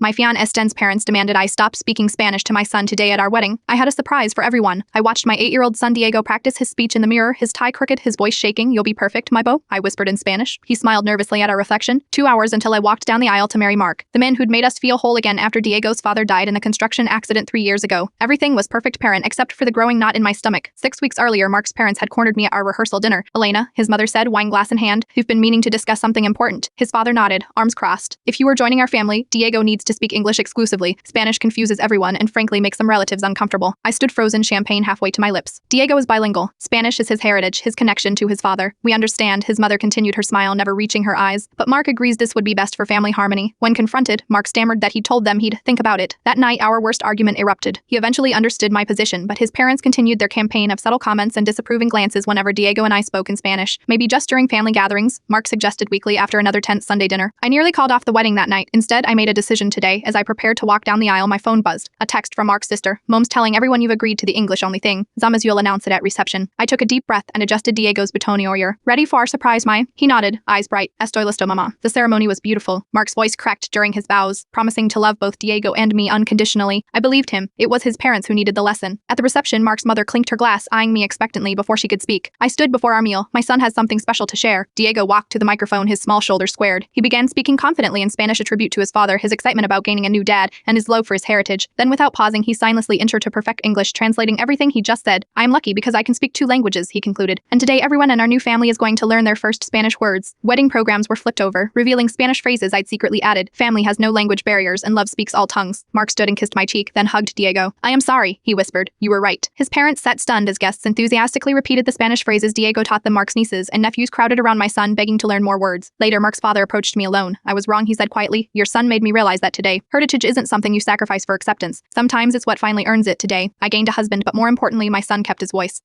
My fiancé's parents demanded I stop speaking Spanish to my son today at our wedding. I had a surprise for everyone. I watched my 8-year-old son Diego practice his speech in the mirror, his tie crooked, his voice shaking. "You'll be perfect, my beau," I whispered in Spanish. He smiled nervously at our reflection. 2 hours until I walked down the aisle to marry Mark, the man who'd made us feel whole again after Diego's father died in a construction accident 3 years ago. Everything was perfect parent except for the growing knot in my stomach. 6 weeks earlier, Mark's parents had cornered me at our rehearsal dinner. "Elena," his mother said, wine glass in hand, "you've been meaning to discuss something important." His father nodded, arms crossed. "If you are joining our family, Diego needs to speak English exclusively. Spanish confuses everyone and frankly makes some relatives uncomfortable." I stood frozen, champagne halfway to my lips. Diego is bilingual. Spanish is his heritage, his connection to his father. "We understand," his mother continued, her smile never reaching her eyes. "But Mark agrees this would be best for family harmony." When confronted, Mark stammered that he told them he'd think about it. That night, our worst argument erupted. He eventually understood my position, but his parents continued their campaign of subtle comments and disapproving glances whenever Diego and I spoke in Spanish. "Maybe just during family gatherings," Mark suggested weakly after another tense Sunday dinner. I nearly called off the wedding that night. Instead, I made a decision today. As I prepared to walk down the aisle, my phone buzzed. A text from Mark's sister. "Mom's telling everyone you've agreed to the English-only thing. Zama's you'll announce it at reception." I took a deep breath and adjusted Diego's bouton oyer. "Ready for our surprise, Mai?" He nodded, eyes bright. "Estoy listo, mama." The ceremony was beautiful. Mark's voice cracked during his vows, promising to love both Diego and me unconditionally. I believed him. It was his parents who needed the lesson. At the reception, Mark's mother clinked her glass, eyeing me expectantly before she could speak. I stood before our meal. My son has something special to share. Diego walked to the microphone, his small shoulders squared. He began speaking confidently in Spanish, a tribute to his father, his excitement about gaining a new dad, and his love for his heritage. Then without pausing, he silently entered to perfect English, translating everything he just said. "I am lucky because I can speak 2 languages," he concluded. "And today everyone in our new family is going to learn their first Spanish words." Wedding programs were flipped over, revealing Spanish phrases I'd secretly added. "Family has no language barriers and love speaks all tongues." Mark stood and kissed my cheek, then hugged Diego. "I am sorry," he whispered. "You were right." His parents sat stunned as guests enthusiastically repeated the Spanish phrases Diego taught them. Mark's nieces and nephews crowded around my son, begging to learn more words. Later, Mark's father approached me alone. "I was wrong," he said quietly. "Your son made me realize that today. Heritage isn't something you sacrifice for acceptance. Sometimes it's what finally earns it today. I gained a husband, but more importantly, my son kept his voice."